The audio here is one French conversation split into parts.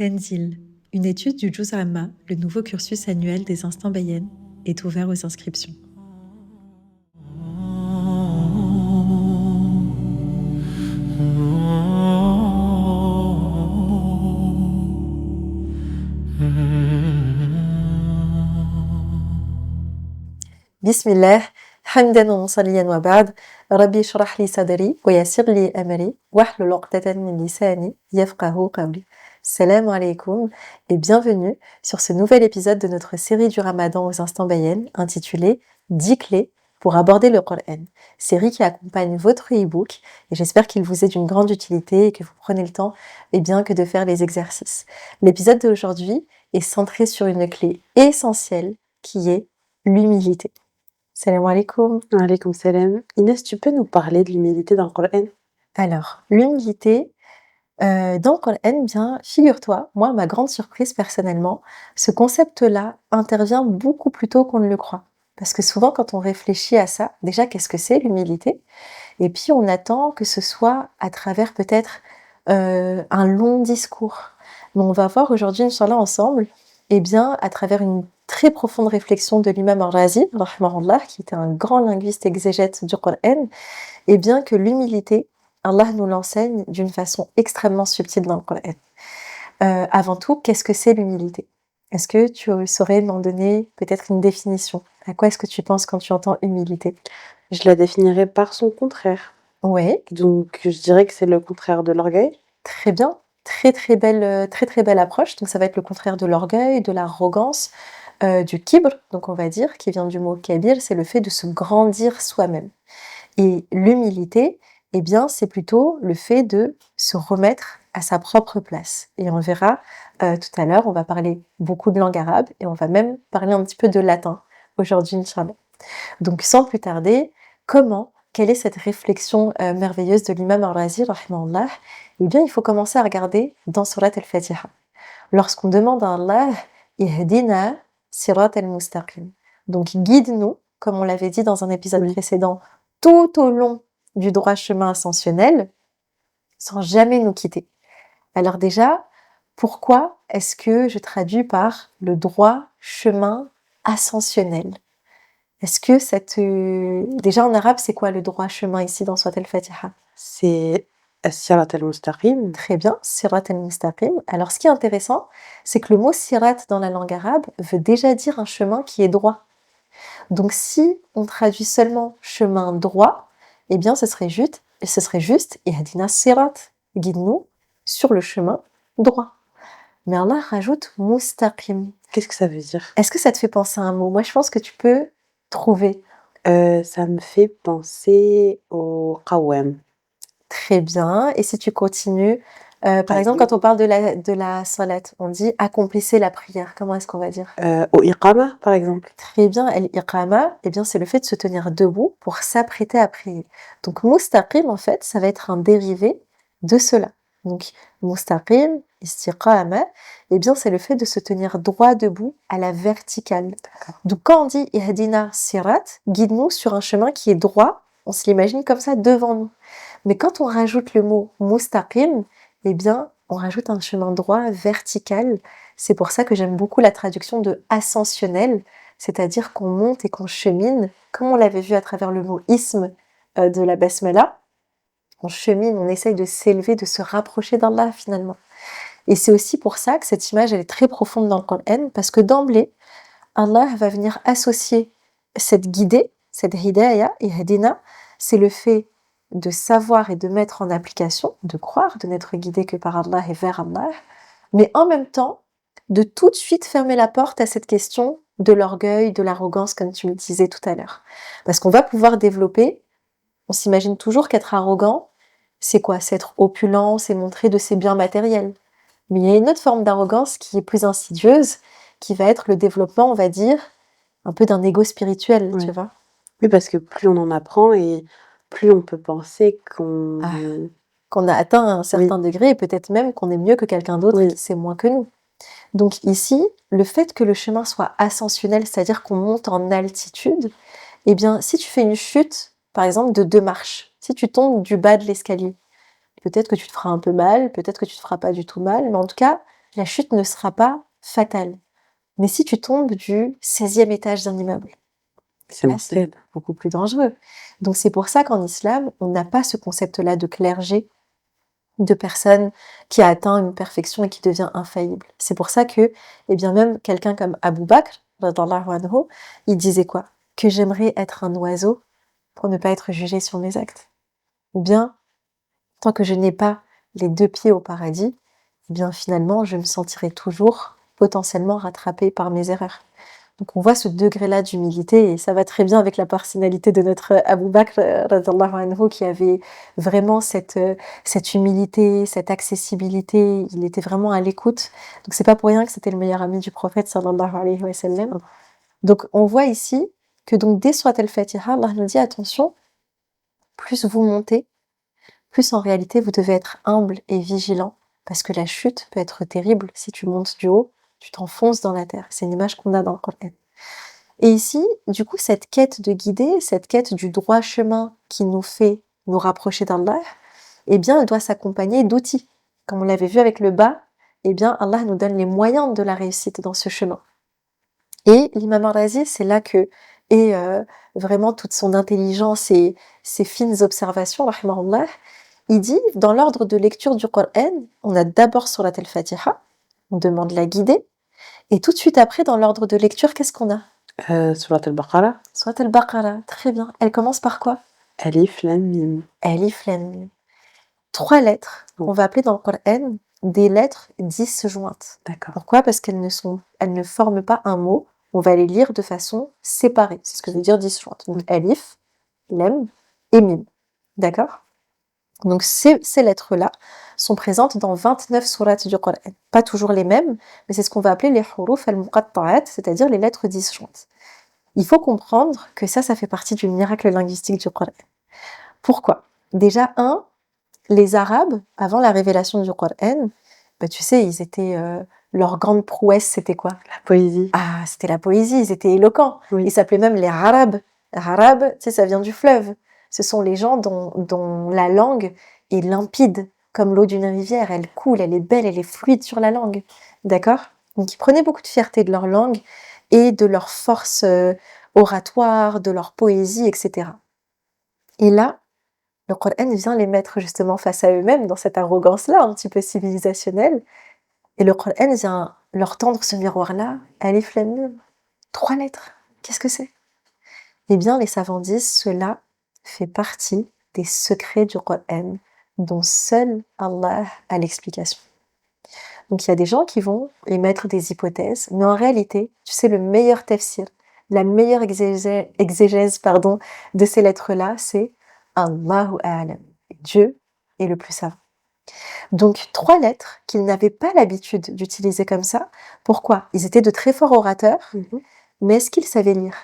Tenzil, une étude du Juz Amma, le nouveau cursus annuel des instants Bayen, est ouvert aux inscriptions. Bismillah, hamdan wa musalliyan wa ba'd, Rabbi shrah li sadri wa yassir li amri wahlul 'uqdatan min lisani yafqahu qawli. Salam alaikum et bienvenue sur ce nouvel épisode de notre série du Ramadan aux instants Bayen intitulée 10 clés pour aborder le Coran. Série qui accompagne votre e-book et j'espère qu'il vous est d'une grande utilité et que vous prenez le temps que de faire les exercices. L'épisode d'aujourd'hui est centré sur une clé essentielle qui est l'humilité. Salam alaikum. Alaykoum salam. Inès, tu peux nous parler de l'humilité dans le Coran? Alors, l'humilité, dans le Coran, bien, figure-toi, moi, à ma grande surprise personnellement, ce concept-là intervient beaucoup plus tôt qu'on ne le croit. Parce que souvent, quand on réfléchit à ça, déjà, qu'est-ce que c'est l'humilité? Et puis, on attend que ce soit à travers peut-être un long discours. Mais on va voir aujourd'hui, Inch'Allah, ensemble, à travers une très profonde réflexion de l'imam Al-Razi, rahimahullah, qui était un grand linguiste exégète du Coran, que l'humilité, Allah nous l'enseigne d'une façon extrêmement subtile dans le Coran. Avant tout, qu'est-ce que c'est l'humilité? Est-ce que tu saurais m'en donner peut-être une définition? À quoi est-ce que tu penses quand tu entends humilité? Je la définirais par son contraire. Oui. Donc, je dirais que c'est le contraire de l'orgueil. Très bien. Très belle approche. Donc, ça va être le contraire de l'orgueil, de l'arrogance, du kibr, donc on va dire, qui vient du mot kabir, c'est le fait de se grandir soi-même. Et l'humilité, c'est plutôt le fait de se remettre à sa propre place. Et on verra tout à l'heure, on va parler beaucoup de langue arabe et on va même parler un petit peu de latin aujourd'hui, Inch'Allah. Donc sans plus tarder, quelle est cette réflexion merveilleuse de l'imam Al-Razi, rahimahullah? Il faut commencer à regarder dans Surat Al-Fatiha. Lorsqu'on demande à Allah, Ihdina sirat al-mustaqim. Donc guide-nous, comme on l'avait dit dans un épisode précédent, tout au long du droit chemin ascensionnel, sans jamais nous quitter. Alors déjà, pourquoi est-ce que je traduis par le droit chemin ascensionnel? Est-ce que déjà en arabe, c'est quoi le droit chemin ici dans Surat Al-Fatiha? C'est Sirat al-Mustaqim. Très bien, Sirat al-Mustaqim. Alors ce qui est intéressant, c'est que le mot Sirat dans la langue arabe veut déjà dire un chemin qui est droit. Donc si on traduit seulement chemin droit, ce serait juste Ihdina Sirat, guide-nous sur le chemin droit. Mais Allah rajoute Mustaqim. Qu'est-ce que ça veut dire? Est-ce que ça te fait penser à un mot? Moi je pense que tu peux trouver. Ça me fait penser au qawwam. Très bien. Et si tu continues, par exemple, quand on parle de la salat, on dit accomplissez la prière. Comment est-ce qu'on va dire? Au iqama, par exemple. Très bien. Al-iqama, c'est le fait de se tenir debout pour s'apprêter à prier. Donc, mustaqim, en fait, ça va être un dérivé de cela. Donc, mustaqim, istiqama, c'est le fait de se tenir droit debout à la verticale. Donc, quand on dit ihdina sirat, guide-nous sur un chemin qui est droit, on se l'imagine comme ça devant nous. Mais quand on rajoute le mot mustaqim, on rajoute un chemin droit vertical. C'est pour ça que j'aime beaucoup la traduction de ascensionnel, c'est-à-dire qu'on monte et qu'on chemine, comme on l'avait vu à travers le mot ism de la basmala. On chemine, on essaye de s'élever, de se rapprocher d'Allah finalement. Et c'est aussi pour ça que cette image elle est très profonde dans le Coran, parce que d'emblée, Allah va venir associer cette guidée, cette hidayah, ihdina, c'est le fait de savoir et de mettre en application, de croire, de n'être guidé que par Allah et vers Allah, mais en même temps, de tout de suite fermer la porte à cette question de l'orgueil, de l'arrogance, comme tu me disais tout à l'heure. Parce qu'on va pouvoir développer, on s'imagine toujours qu'être arrogant, c'est quoi? C'est être opulent, c'est montrer de ses biens matériels. Mais il y a une autre forme d'arrogance qui est plus insidieuse, qui va être le développement, on va dire, un peu d'un ego spirituel, tu vois? Oui, parce que plus on en apprend et plus on peut penser qu'on a atteint un certain degré et peut-être même qu'on est mieux que quelqu'un d'autre qui sait moins que nous. Donc ici, le fait que le chemin soit ascensionnel, c'est-à-dire qu'on monte en altitude, si tu fais une chute, par exemple, de 2 marches, si tu tombes du bas de l'escalier, peut-être que tu te feras un peu mal, peut-être que tu te feras pas du tout mal, mais en tout cas, la chute ne sera pas fatale. Mais si tu tombes du 16e étage d'un immeuble, C'est là, c'est mortel. beaucoup plus dangereux. Donc c'est pour ça qu'en islam, on n'a pas ce concept-là de clergé, de personne qui a atteint une perfection et qui devient infaillible. C'est pour ça que, eh bien même quelqu'un comme Abu Bakr, radhiyallahu anhu, il disait quoi? Que j'aimerais être un oiseau pour ne pas être jugé sur mes actes. Ou bien, tant que je n'ai pas les 2 pieds au paradis, eh bien finalement, je me sentirai toujours potentiellement rattrapée par mes erreurs. Donc on voit ce degré-là d'humilité et ça va très bien avec la personnalité de notre Abu Bakr radhiyallahu anhu qui avait vraiment cette humilité, cette accessibilité, il était vraiment à l'écoute. Donc c'est pas pour rien que c'était le meilleur ami du prophète sallallahu alayhi wa sallam. Donc on voit ici que donc dès Surat al-Fatiha, Allah nous dit attention, plus vous montez, plus en réalité vous devez être humble et vigilant parce que la chute peut être terrible si tu montes du haut, tu t'enfonces dans la terre. C'est une image qu'on a dans le Coran. Et ici, du coup, cette quête de guider, cette quête du droit chemin qui nous fait nous rapprocher d'Allah, eh bien, elle doit s'accompagner d'outils. Comme on l'avait vu avec le bas, eh bien, Allah nous donne les moyens de la réussite dans ce chemin. Et l'imam al-Razi, c'est là que est vraiment toute son intelligence et ses fines observations, rahimahullah. Il dit, dans l'ordre de lecture du Coran, on a d'abord Surat al-Fatiha, on demande la guider, et tout de suite après, dans l'ordre de lecture, qu'est-ce qu'on a? Surat al-Baqarah, Surat al-Baqarah, très bien. Elle commence par quoi? Alif, Lam, Mim. Alif, Lam, Mim. 3 lettres Oh. qu'on va appeler dans le Coran des lettres disjointes. D'accord. Pourquoi? Parce qu'elles ne forment pas un mot. On va les lire de façon séparée. C'est ce que veut dire disjointe. Donc Alif, Lam et Mim. D'accord? Donc ces lettres-là sont présentes dans 29 sourates du Coran. Pas toujours les mêmes, mais c'est ce qu'on va appeler les huruf al-muqatta'at, c'est-à-dire les lettres disjointes. Il faut comprendre que ça fait partie du miracle linguistique du Coran. Pourquoi? Déjà, les Arabes, avant la révélation du Coran, bah, tu sais, ils étaient, leur grande prouesse, c'était quoi? La poésie. Ah, c'était la poésie, ils étaient éloquents. Oui. Ils s'appelaient même les Arabes. Arabes, tu sais, ça vient du fleuve. Ce sont les gens dont la langue est limpide, comme l'eau d'une rivière. Elle coule, elle est belle, elle est fluide sur la langue. D'accord? Donc, ils prenaient beaucoup de fierté de leur langue et de leur force oratoire, de leur poésie, etc. Et là, le Coran vient les mettre justement face à eux-mêmes dans cette arrogance-là, un petit peu civilisationnelle. Et le Coran vient leur tendre ce miroir-là, Alif Lam Mim. 3 lettres. Qu'est-ce que c'est? Eh bien, les savants disent, cela fait partie des secrets du Coran, dont seul Allah a l'explication. Donc, il y a des gens qui vont émettre des hypothèses, mais en réalité, tu sais, le meilleur tafsir, la meilleure exégèse, de ces lettres-là, c'est Allahu A'lam. Dieu est le plus savant. Donc, 3 lettres qu'ils n'avaient pas l'habitude d'utiliser comme ça. Pourquoi? Ils étaient de très forts orateurs, mais est-ce qu'ils savaient lire?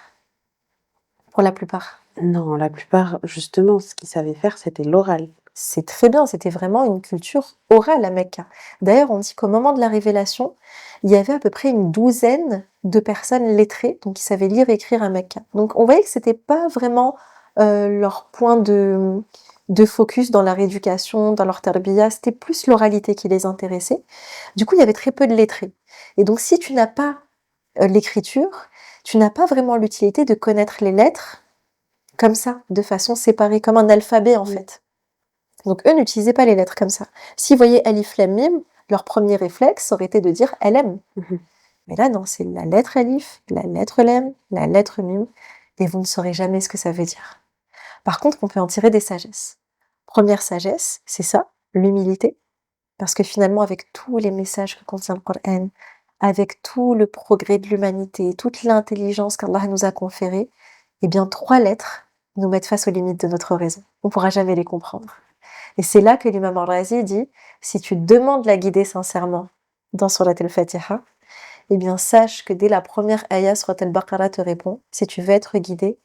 Pour la plupart. Non, la plupart, justement, ce qu'ils savaient faire, c'était l'oral. C'est très bien, c'était vraiment une culture orale à Mecca. D'ailleurs, on dit qu'au moment de la révélation, il y avait à peu près une 12aine de personnes lettrées, donc qui savaient lire et écrire à Mecca. Donc on voyait que c'était pas vraiment leur point de focus dans leur éducation, dans leur tarbiya, c'était plus l'oralité qui les intéressait. Du coup, il y avait très peu de lettrés. Et donc si tu n'as pas l'écriture, tu n'as pas vraiment l'utilité de connaître les lettres comme ça, de façon séparée, comme un alphabet en fait. Donc eux n'utilisaient pas les lettres comme ça. S'ils voyaient Alif Lam Mim, leur premier réflexe aurait été de dire LM. Mais là non, c'est la lettre Alif, la lettre Lam, la lettre Mim, et vous ne saurez jamais ce que ça veut dire. Par contre, on peut en tirer des sagesses. Première sagesse, c'est ça, l'humilité, parce que finalement, avec tous les messages que contient le Coran, avec tout le progrès de l'humanité, toute l'intelligence qu'Allah nous a conférée, eh bien 3 lettres nous mettent face aux limites de notre raison. On ne pourra jamais les comprendre. Et c'est là que l'imam al-Razi dit, si tu demandes la guider sincèrement dans Surat al-Fatiha, eh bien sache que dès la première ayah, Surat al-Baqarah te répond, si tu veux être guidé,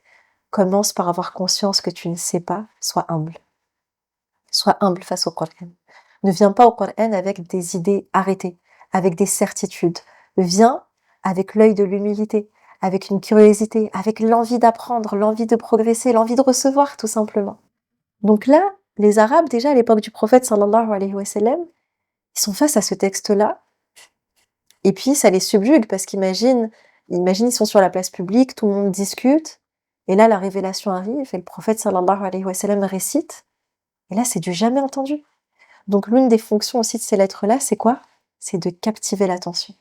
commence par avoir conscience que tu ne sais pas, sois humble. Sois humble face au Coran. Ne viens pas au Coran avec des idées arrêtées, avec des certitudes. Viens avec l'œil de l'humilité, avec une curiosité, avec l'envie d'apprendre, l'envie de progresser, l'envie de recevoir tout simplement. Donc là, les Arabes, déjà à l'époque du prophète sallallahu alayhi wa sallam, ils sont face à ce texte-là, Et puis ça les subjugue parce imagine ils sont sur la place publique, tout le monde discute, et là la révélation arrive et le prophète sallallahu alayhi wa sallam récite, et là c'est du jamais entendu. Donc l'une des fonctions aussi de ces lettres-là, c'est quoi? C'est de captiver l'attention.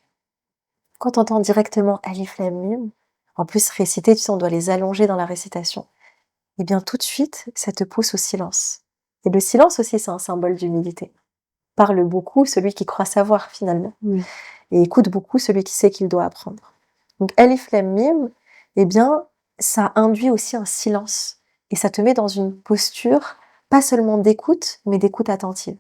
Quand on entend directement Alif Lam Mim, en plus réciter, tu sais, on doit les allonger dans la récitation, et bien tout de suite, ça te pousse au silence. Et le silence aussi, c'est un symbole d'humilité. Parle beaucoup celui qui croit savoir finalement, Oui. et écoute beaucoup celui qui sait qu'il doit apprendre. Donc Alif Lam Mim, eh bien, ça induit aussi un silence, et ça te met dans une posture, pas seulement d'écoute, mais d'écoute attentive.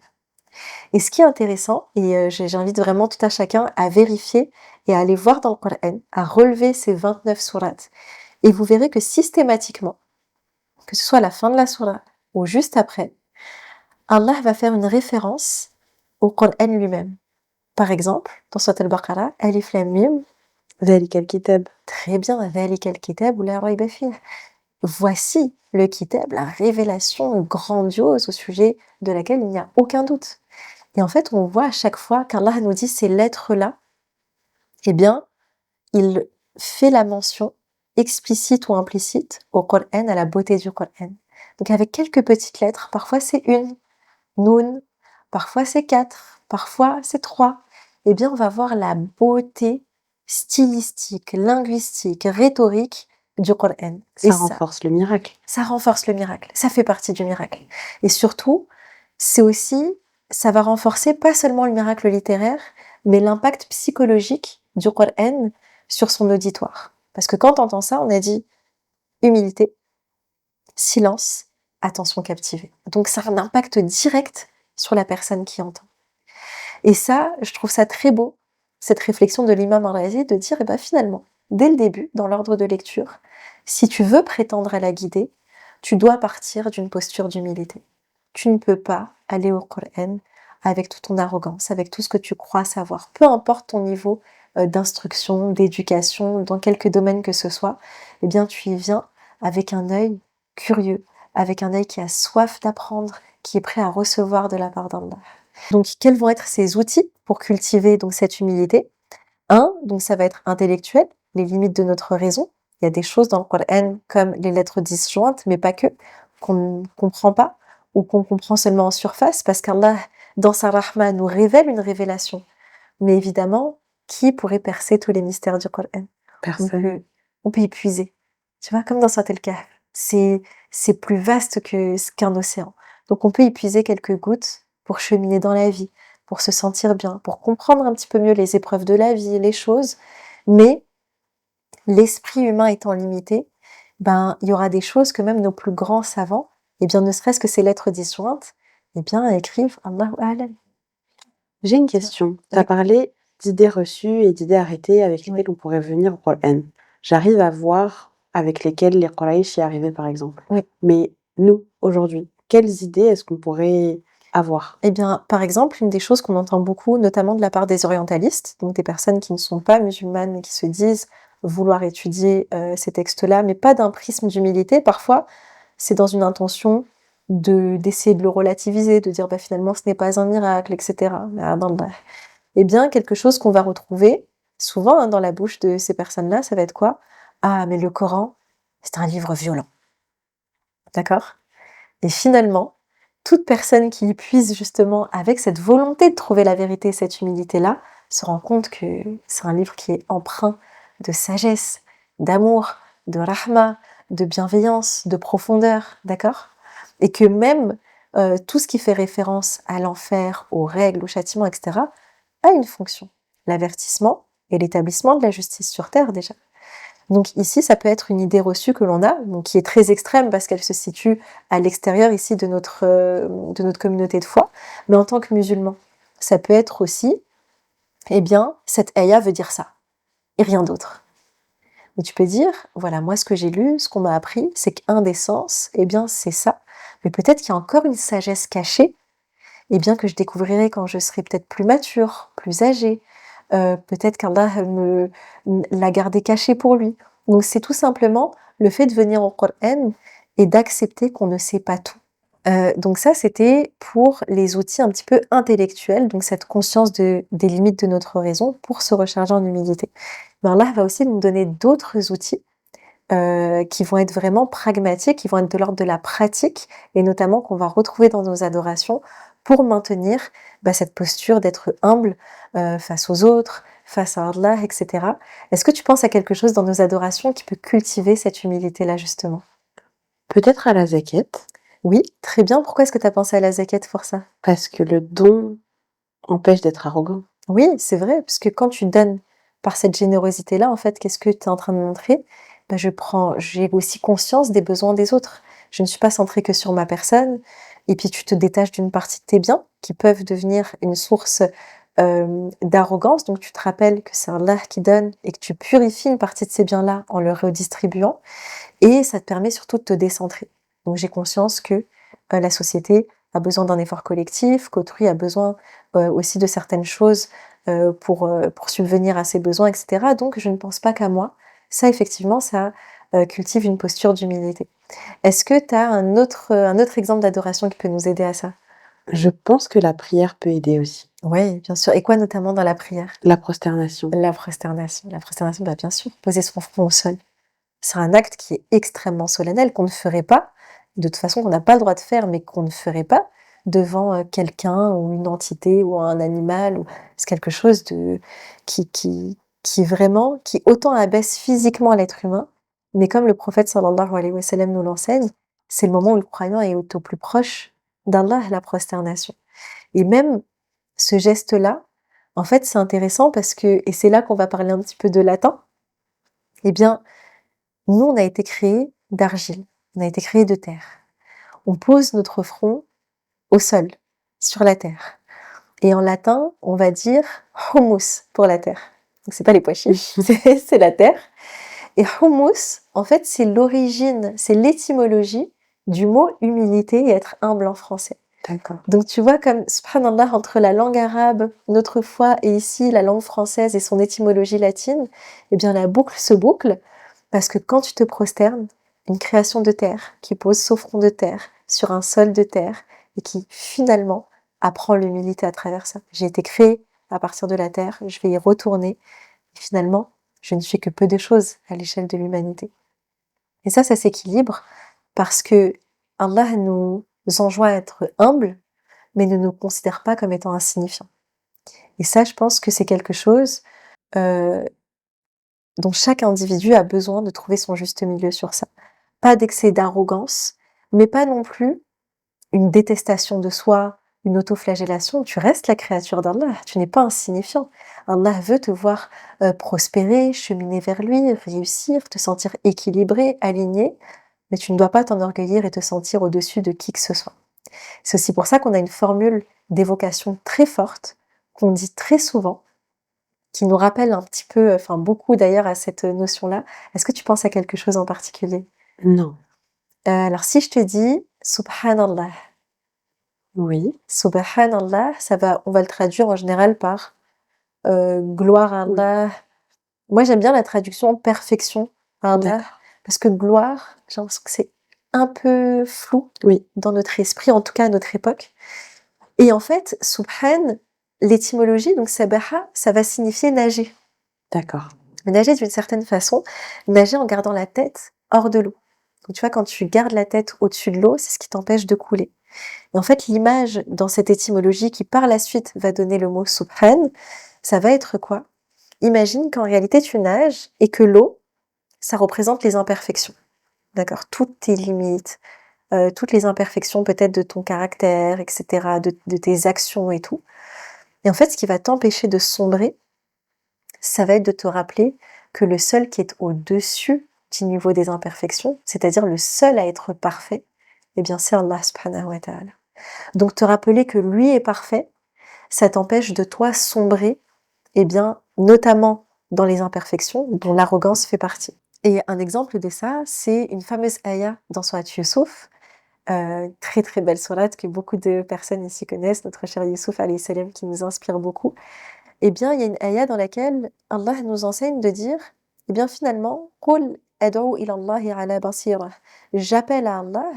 Et ce qui est intéressant, et j'invite vraiment tout à chacun à vérifier et à aller voir dans le Coran, à relever ces 29 sourates. Et vous verrez que systématiquement, que ce soit à la fin de la sourate ou juste après, Allah va faire une référence au Coran lui-même. Par exemple, dans Surat al-Baqarah, Alif Lam Mim, ذلك الكتاب. très bien, ذلك الكتاب لا ريب فيه. Voici le kitab, la révélation grandiose au sujet de laquelle il n'y a aucun doute. Et en fait, on voit à chaque fois qu'Allah nous dit ces lettres-là, eh bien, il fait la mention explicite ou implicite au Coran, à la beauté du Coran. Donc avec quelques petites lettres, parfois c'est une, Noun, parfois c'est 4, parfois c'est 3. Eh bien, on va voir la beauté stylistique, linguistique, rhétorique du Coran. Et Ça renforce le miracle. ça renforce le miracle. Ça fait partie du miracle. Et surtout, c'est aussi, ça va renforcer pas seulement le miracle littéraire, mais l'impact psychologique du Coran sur son auditoire. Parce que quand on entend ça, on a dit humilité, silence, attention captivée. Donc ça a un impact direct sur la personne qui entend. Et ça, je trouve ça très beau, cette réflexion de l'imam al-Razi, de dire, eh ben finalement, dès le début, dans l'ordre de lecture, si tu veux prétendre à la guider, tu dois partir d'une posture d'humilité. Tu ne peux pas aller au Coran avec toute ton arrogance, avec tout ce que tu crois savoir, peu importe ton niveau d'instruction, d'éducation, dans quelque domaine que ce soit, eh bien tu y viens avec un œil curieux, avec un œil qui a soif d'apprendre, qui est prêt à recevoir de la part d'Allah. Donc, quels vont être ces outils pour cultiver donc cette humilité? Donc ça va être intellectuel, les limites de notre raison. Il y a des choses dans le Coran comme les lettres disjointes, mais pas que, qu'on ne comprend pas ou qu'on comprend seulement en surface, parce qu'Allah, dans sa rahma, nous révèle une révélation. Mais évidemment, qui pourrait percer tous les mystères du Coran? Personne. On peut y puiser. Tu vois, comme dans Surat al-Kahf. C'est plus vaste qu'un océan. Donc on peut y puiser quelques gouttes pour cheminer dans la vie, pour se sentir bien, pour comprendre un petit peu mieux les épreuves de la vie, les choses. Mais l'esprit humain étant limité, ben, il y aura des choses que même nos plus grands savants, eh bien, ne serait-ce que ces lettres disjointes, eh bien, écrivent Allahu A'lam. J'ai une question. Tu as Oui. parlé d'idées reçues et d'idées arrêtées avec lesquelles on pourrait venir au Coran. J'arrive à voir avec lesquelles les Quraysh y arrivaient, par exemple. Oui. Mais nous, aujourd'hui, quelles idées est-ce qu'on pourrait avoir? Eh bien, par exemple, une des choses qu'on entend beaucoup, notamment de la part des orientalistes, donc des personnes qui ne sont pas musulmanes, mais qui se disent vouloir étudier ces textes-là, mais pas d'un prisme d'humilité. Parfois, c'est dans une intention d'essayer de le relativiser, de dire bah, finalement ce n'est pas un miracle, etc. Eh bien, quelque chose qu'on va retrouver souvent dans la bouche de ces personnes-là, ça va être quoi? Ah, mais le Coran, c'est un livre violent. D'accord? Et finalement, toute personne qui y puise justement avec cette volonté de trouver la vérité, cette humilité-là, se rend compte que c'est un livre qui est empreint de sagesse, d'amour, de rahma, de bienveillance, de profondeur, d'accord? Et que même tout ce qui fait référence à l'enfer, aux règles, aux châtiments, etc., a une fonction, l'avertissement et l'établissement de la justice sur terre déjà. Donc ici, ça peut être une idée reçue que l'on a, donc qui est très extrême parce qu'elle se situe à l'extérieur ici de notre communauté de foi, mais en tant que musulman, ça peut être aussi, eh bien, cette ayah veut dire ça, et rien d'autre. Mais tu peux dire, voilà, moi ce que j'ai lu, ce qu'on m'a appris, c'est qu'un des sens, eh bien, c'est ça, mais peut-être qu'il y a encore une sagesse cachée, eh bien, que je découvrirai quand je serai peut-être plus mature, plus âgée, peut-être qu'Allah l'a gardé caché pour lui. Donc c'est tout simplement le fait de venir au Coran et d'accepter qu'on ne sait pas tout. Donc ça, c'était pour les outils un petit peu intellectuels, donc cette conscience des limites de notre raison pour se recharger en humilité. Mais Allah va aussi nous donner d'autres outils, qui vont être vraiment pragmatiques, qui vont être de l'ordre de la pratique et notamment qu'on va retrouver dans nos adorations pour maintenir, cette posture d'être humble, face aux autres, face à Allah et cetera. Est-ce que tu penses à quelque chose dans nos adorations qui peut cultiver cette humilité-là, justement? Peut-être à la zaquette, Oui, très bien. Pourquoi est-ce que tu as pensé à la zakat pour ça? parce que le don empêche d'être arrogant. Oui, c'est vrai, parce que quand tu donnes par cette générosité-là, en fait, qu'est-ce que tu es en train de montrer? J'ai aussi conscience des besoins des autres. Je ne suis pas centrée que sur ma personne, et puis tu te détaches d'une partie de tes biens qui peuvent devenir une source d'arrogance. Donc tu te rappelles que c'est Allah qui donne et que tu purifies une partie de ces biens-là en le redistribuant, et ça te permet surtout de te décentrer. Donc j'ai conscience que la société a besoin d'un effort collectif, qu'autrui a besoin aussi de certaines choses pour subvenir à ses besoins, et cetera. Donc je ne pense pas qu'à moi. Ça, effectivement, ça cultive une posture d'humilité. Est-ce que tu as un autre exemple d'adoration qui peut nous aider à ça? Je pense que la prière peut aider aussi. Oui, bien sûr. Et quoi notamment dans la prière? La prosternation. La prosternation. La prosternation, bien sûr, poser son front au sol. C'est un acte qui est extrêmement solennel, qu'on ne ferait pas, de toute façon qu'on n'a pas le droit de faire, mais qu'on ne ferait pas devant, quelqu'un ou une entité ou un animal ou c'est quelque chose de qui vraiment qui autant abaisse physiquement l'être humain, mais comme le prophète sallallahu alayhi wa sallam nous l'enseigne, c'est le moment où le croyant est au plus proche d'Allah, la prosternation. Et même ce geste-là, en fait, c'est intéressant parce que et c'est là qu'on va parler un petit peu de latin, eh bien, nous, on a été créés d'argile, on a été créés de terre. On pose notre front au sol, sur la terre. Et en latin, on va dire humus pour la terre. Donc c'est pas les pois chiches, c'est la terre. Et humus, en fait, c'est l'origine, c'est l'étymologie du mot humilité et être humble en français. D'accord. Donc tu vois comme, subhanallah, entre la langue arabe, notre foi, et ici la langue française et son étymologie latine, eh bien la boucle se boucle, parce que quand tu te prosternes, une création de terre qui pose son front de terre sur un sol de terre et qui finalement apprend l'humilité à travers ça. J'ai été créée à partir de la terre, je vais y retourner et finalement, je ne suis que peu de choses à l'échelle de l'humanité. Et ça s'équilibre parce que Allah nous enjoint à être humbles, mais ne nous considère pas comme étant insignifiants. Et ça, je pense que c'est quelque chose euh, dont chaque individu a besoin de trouver son juste milieu sur ça. Pas d'excès d'arrogance, mais pas non plus une détestation de soi, une autoflagellation. Tu restes la créature d'Allah, tu n'es pas insignifiant. Allah veut te voir prospérer, cheminer vers lui, réussir, te sentir équilibré, aligné, mais tu ne dois pas t'enorgueillir et te sentir au-dessus de qui que ce soit. C'est aussi pour ça qu'on a une formule d'évocation très forte, qu'on dit très souvent, qui nous rappelle un petit peu, enfin beaucoup d'ailleurs à cette notion-là. Est-ce que tu penses à quelque chose en particulier? Non. Alors si je te dis Subhanallah, Oui. Subhanallah, on va le traduire en général par gloire à Oui. Allah. Moi j'aime bien la traduction perfection à Allah, D'accord. parce que gloire, j'ai l'impression que c'est un peu flou Oui. dans notre esprit, en tout cas à notre époque. Et en fait, Subhan, l'étymologie, donc sabaha, ça va signifier nager. D'accord. Mais nager d'une certaine façon, nager en gardant la tête hors de l'eau. Donc tu vois, quand tu gardes la tête au-dessus de l'eau, c'est ce qui t'empêche de couler. Et en fait, l'image dans cette étymologie qui par la suite va donner le mot subhan, ça va être quoi? Imagine qu'en réalité tu nages et que l'eau, ça représente les imperfections. D'accord? Toutes tes limites, toutes les imperfections peut-être de ton caractère, etc., de tes actions et tout. Et en fait, ce qui va t'empêcher de sombrer, ça va être de te rappeler que le seul qui est au-dessus du niveau des imperfections, c'est-à-dire le seul à être parfait, eh bien c'est Allah subhanahu wa ta'ala. Donc te rappeler que lui est parfait, ça t'empêche de toi sombrer, eh bien notamment dans les imperfections dont l'arrogance fait partie. Et un exemple de ça, c'est une fameuse ayah dans Surat Yusuf, très très belle sourate que beaucoup de personnes ici connaissent, notre cher Yusuf alayhi salam qui nous inspire beaucoup. Eh bien, il y a une ayah dans laquelle Allah nous enseigne de dire, eh bien finalement, قُلْ أَدْعُو إِلَى اللَّهِ عَلَى بَصِيرَةٍ. J'appelle à Allah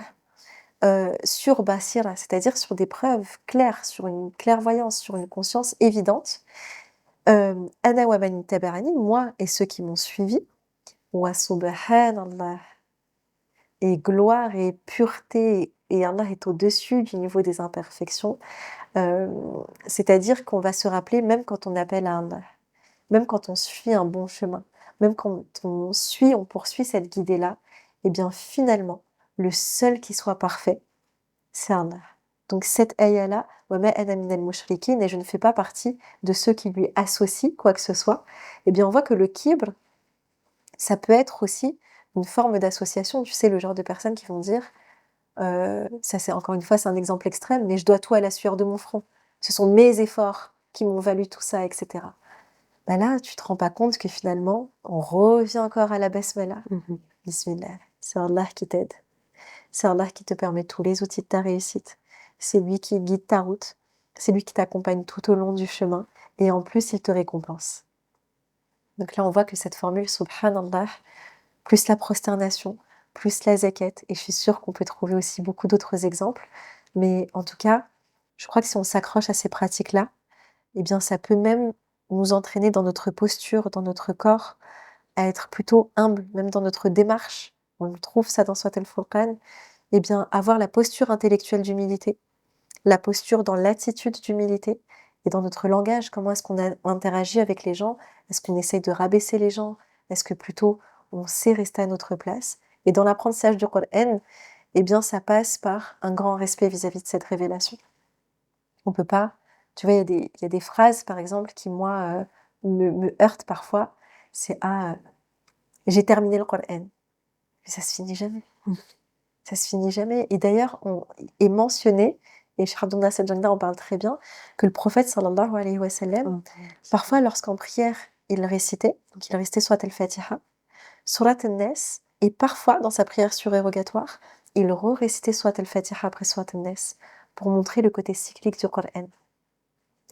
sur basira, c'est-à-dire sur des preuves claires, sur une clairvoyance, sur une conscience évidente. Ana wa man ittaba'ani, moi et ceux qui m'ont suivi, wa subhanallah, et gloire et pureté, et Allah est au-dessus du niveau des imperfections. C'est-à-dire qu'on va se rappeler, même quand on appelle à Allah, même quand on suit un bon chemin, même quand on poursuit cette guidée-là, et bien finalement, le seul qui soit parfait, c'est Allah. Donc cette ayah-là, wa ma ana minal mushrikin, et je ne fais pas partie de ceux qui lui associent quoi que ce soit, et bien on voit que le kibr, ça peut être aussi une forme d'association. Tu sais, le genre de personnes qui vont dire, ça c'est encore une fois, c'est un exemple extrême, mais je dois tout à la sueur de mon front. Ce sont mes efforts qui m'ont valu tout ça, etc. Bah là, tu te rends pas compte que finalement, on revient encore à la basmala. Bismillah. C'est Allah qui t'aide. C'est Allah qui te permet tous les outils de ta réussite. C'est lui qui guide ta route. C'est lui qui t'accompagne tout au long du chemin. Et en plus, il te récompense. Donc là, on voit que cette formule, subhanallah, plus la prosternation, plus la zakat, et je suis sûre qu'on peut trouver aussi beaucoup d'autres exemples. Mais en tout cas, je crois que si on s'accroche à ces pratiques-là, eh bien, ça peut même nous entraîner dans notre posture, dans notre corps, à être plutôt humble, même dans notre démarche. On trouve ça dans Swat al-Furqan. Eh bien, avoir la posture intellectuelle d'humilité, la posture dans l'attitude d'humilité, et dans notre langage, comment est-ce qu'on interagit avec les gens? Est-ce qu'on essaye de rabaisser les gens? Est-ce que plutôt on sait rester à notre place? Et dans l'apprentissage du Coran, eh bien, ça passe par un grand respect vis-à-vis de cette révélation. On peut pas, tu vois, il y a des phrases, par exemple, qui, moi, me heurtent parfois. C'est j'ai terminé le Coran. Mais ça se finit jamais. Ça se finit jamais. Et d'ailleurs, on est mentionné, et Cheikh Abdou Nasser Al-Janda en parle très bien, que le prophète sallallahu alayhi wa sallam, parfois lorsqu'en prière, il récitait, donc il récitait Surat al-Fatiha, Surat al-Nas, et parfois dans sa prière surérogatoire, il récitait Surat al-Fatiha après Surat al-Nas, pour montrer le côté cyclique du Coran.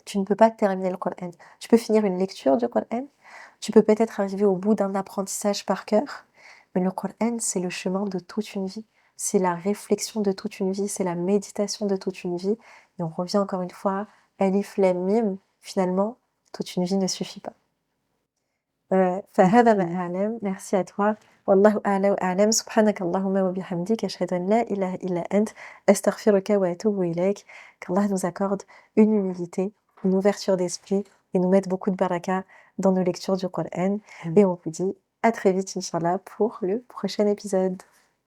Tu ne peux pas terminer le Coran. Tu peux finir une lecture du Coran, tu peux peut-être arriver au bout d'un apprentissage par cœur, mais le Coran, c'est le chemin de toute une vie. C'est la réflexion de toute une vie, c'est la méditation de toute une vie. Et on revient encore une fois, Alif Lam Mim, finalement, toute une vie ne suffit pas. فهذا ما أعلم. Merci à toi. والله أعلى وأعلم. سبحانك اللهم وبحمدك أشهد أن لا إله إلا أنت أستغفرك وأتوب إليك. Qu'Allah nous accorde une humilité, une ouverture d'esprit et nous mette beaucoup de baraka dans nos lectures du Coran. Et on vous dit à très vite, Inch'Allah, pour le prochain épisode.